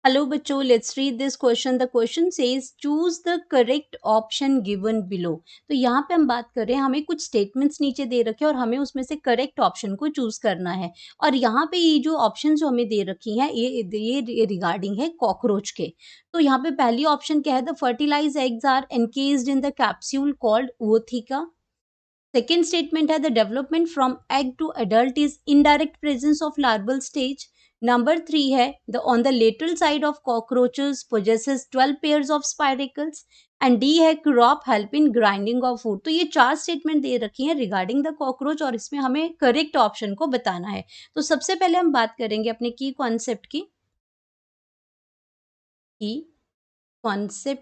Hello बच्चों, let's read this question. The question says choose the correct option given below. तो यहाँ पे हम बात कर रहे हैं, हमें कुछ स्टेटमेंट्स नीचे दे रखे हैं और हमें उसमें से करेक्ट ऑप्शन को चूज करना है। और यहाँ पे ये जो ऑप्शन जो हमें दे रखी हैं ये रिगार्डिंग है कॉकरोच के। तो यहाँ पे पहली ऑप्शन क्या है? The fertilise eggs are encased in the capsule called ootheca। Second statement है the development from egg to adult is indirect presence of larval stage. Number three है the on the lateral side of cockroaches possesses 12 pairs of spiracles. And D है crop help in grinding of food. तो ये चार statement दे रखी हैं regarding the cockroach और इसमें हमें करेक्ट ऑप्शन को बताना है। तो सबसे पहले हम बात करेंगे अपने की कॉन्सेप्ट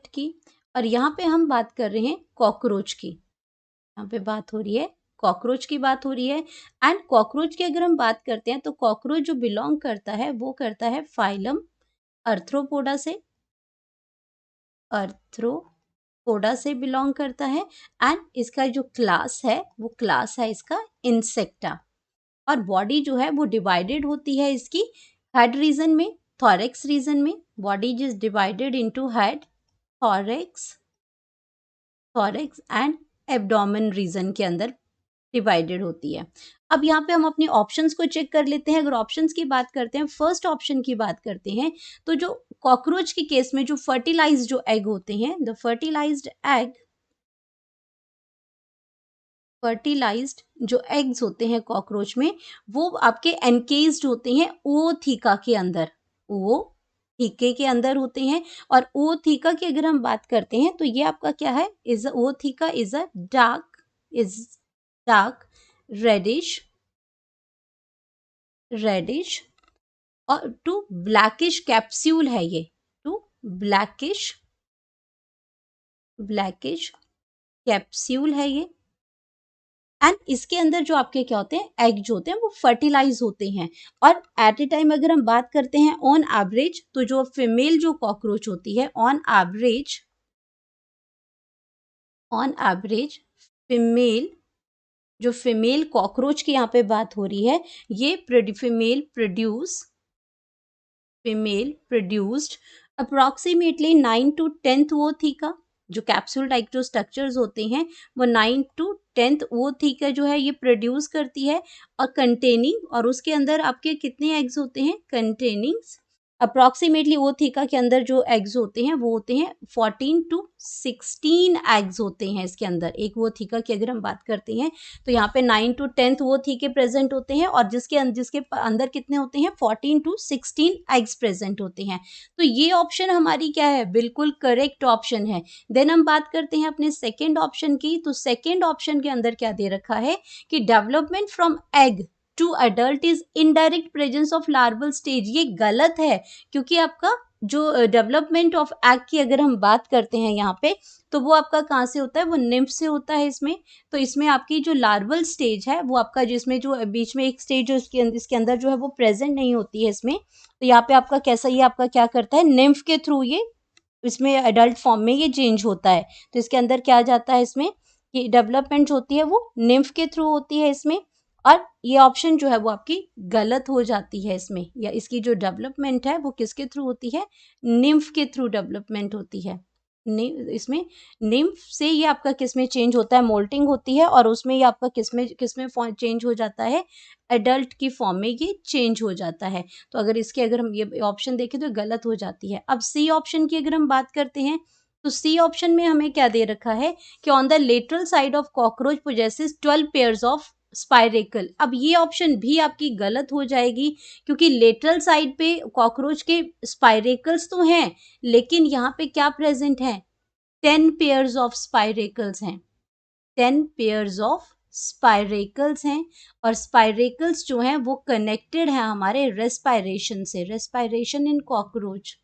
की और यहाँ पे हम बात कर रहे हैं कॉकरोच की। यहाँ पे बात हो रही है कॉकरोच की बात हो रही है। एंड कॉकरोच की अगर हम बात करते हैं तो कॉकरोच जो बिलोंग करता है वो करता है फाइलम अर्थ्रोपोडा से। अर्थ्रोपोडा से बिलोंग करता है। एंड इसका जो क्लास है वो क्लास है इसका इंसेक्टा। और बॉडी जो है वो डिवाइडेड होती है इसकी हेड रीजन में, थॉरेक्स रीजन में। Body is divided into head, thorax and abdomen region के अंदर डिवाइडेड होती है। अब यहाँ पे हम अपने ऑप्शंस को चेक कर लेते हैं। अगर ऑप्शंस की बात करते हैं, फर्स्ट ऑप्शन की बात करते हैं, तो जो कॉकरोच के केस में जो फर्टिलाइज्ड जो एग होते हैं, द फर्टिलाइज्ड जो एग्स होते हैं कॉकरोच में, वो आपके एनकेज्ड होते हैं ootheca के अंदर। ootheca के अंदर होते हैं। और ootheca की अगर हम बात करते हैं तो ये आपका क्या है? ootheca is a dark reddish और टू ब्लैकिश कैप्सूल है ये। टू ब्लैकिश कैप्सूल है ये। एंड इसके अंदर जो आपके क्या होते हैं, एग जो होते हैं वो फर्टिलाइज होते हैं। और एट ए टाइम अगर हम बात करते हैं ऑन एवरेज, तो जो फीमेल जो कॉकरोच होती है ऑन एवरेज फीमेल जो फीमेल कॉकरोच की यहाँ पे बात हो रही है, ये female produced approximately 9 to 10th ootheca। जो कैप्सूल टाइप जो स्ट्रक्चर्स होते हैं वो 9 to 10th ootheca जो है ये प्रोड्यूस करती है। और कंटेनिंग, और उसके अंदर आपके कितने एग्स होते हैं? कंटेनिंग अप्रोक्सीमेटली ootheca के अंदर जो एग्स होते हैं वो होते हैं 14 to 16 एग्स होते हैं इसके अंदर। एक ootheca की अगर हम बात करते हैं तो यहाँ पे 9 to 10th ootheca प्रेजेंट होते हैं और जिसके अंदर कितने होते हैं? 14 to 16 एग्स प्रेजेंट होते हैं। तो ये ऑप्शन हमारी क्या है? बिल्कुल करेक्ट ऑप्शन है। देन हम बात करते हैं अपने सेकेंड ऑप्शन की। तो सेकेंड ऑप्शन के अंदर क्या दे रखा है कि development from egg to adult is indirect presence of larval stage. ये गलत है, क्योंकि आपका जो डेवलपमेंट ऑफ एग की अगर हम बात करते हैं यहाँ पे, तो वो आपका कहाँ से होता है? वो निम्फ से होता है इसमें। तो इसमें आपकी जो लार्वल स्टेज है वो आपका, जिसमें जो बीच में एक स्टेज जो इसके अंदर जो है वो प्रेजेंट नहीं होती है इसमें। तो यहाँ पे आपका कैसा, ये आपका क्या करता है? निम्फ के थ्रू ये इसमें एडल्ट फॉर्म में ये चेंज होता है। तो इसके अंदर क्या जाता है इसमें कि डेवलपमेंट होती है वो निम्फ के थ्रू होती है इसमें। और ये ऑप्शन जो है वो आपकी गलत हो जाती है इसमें, या इसकी जो डेवलपमेंट है वो किसके थ्रू होती है? निम्फ के थ्रू डेवलपमेंट होती है। इसमें निम्फ से ये आपका किस में चेंज होता है? मोल्टिंग होती है और उसमें ये आपका किस में चेंज हो जाता है? एडल्ट की फॉर्म में ये चेंज हो जाता है। तो अगर हम ये ऑप्शन देखें तो गलत हो जाती है। अब सी ऑप्शन की अगर हम बात करते हैं तो सी ऑप्शन में हमें क्या दे रखा है कि on the lateral side of cockroach possesses 12 pairs of spiracle. अब ये ऑप्शन भी आपकी गलत हो जाएगी, क्योंकि लेटरल साइड पे कॉकरोच के स्पाइरेकल्स तो हैं, लेकिन यहाँ पे क्या प्रेजेंट है? 10 पेयर्स ऑफ स्पाइरेकल्स हैं। 10 पेयर्स ऑफ स्पाइरेकल्स हैं। और स्पाइरेकल्स जो हैं वो कनेक्टेड हैं हमारे रेस्पायरेशन से। रेस्पायरेशन इन कॉकरोच।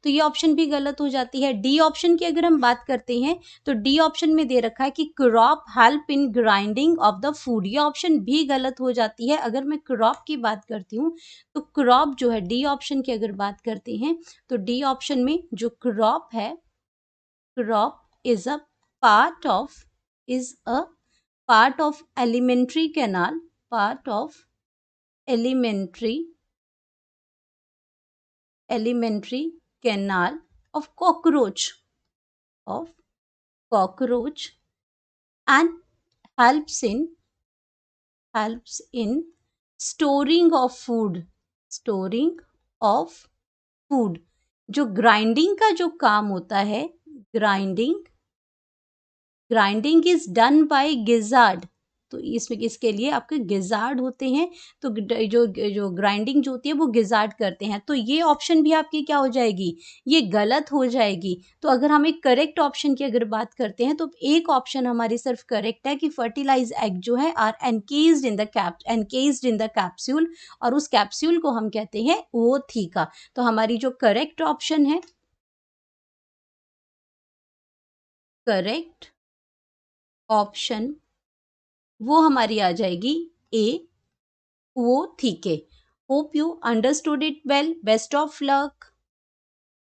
तो ये ऑप्शन भी गलत हो जाती है। डी ऑप्शन की अगर हम बात करते हैं तो डी ऑप्शन में दे रखा है कि crop help in grinding of the food. ये ऑप्शन भी गलत हो जाती है। अगर मैं क्रॉप की बात करती हूँ तो क्रॉप जो है, डी ऑप्शन की अगर बात करते हैं तो डी ऑप्शन में जो क्रॉप है, crop is a part of part of alimentary canal, part of elementary canal of cockroach and helps in storing of food। जो ग्राइंडिंग का जो काम होता है, grinding is done by gizzard. तो इसमें इसके लिए आपके गिजार्ड होते हैं। तो जो जो ग्राइंडिंग जो होती है वो गिजार्ड करते हैं। तो ये ऑप्शन भी आपकी क्या हो जाएगी, ये गलत हो जाएगी। तो अगर हम एक करेक्ट ऑप्शन की अगर बात करते हैं तो एक ऑप्शन हमारी सिर्फ करेक्ट है कि फर्टिलाइज एग जो है are encased in the capsule, और उस कैप्सूल को हम कहते हैं ootheca। तो हमारी जो करेक्ट ऑप्शन है, करेक्ट ऑप्शन वो हमारी आ जाएगी ए, ootheca। Hope you understood it well. Best of luck.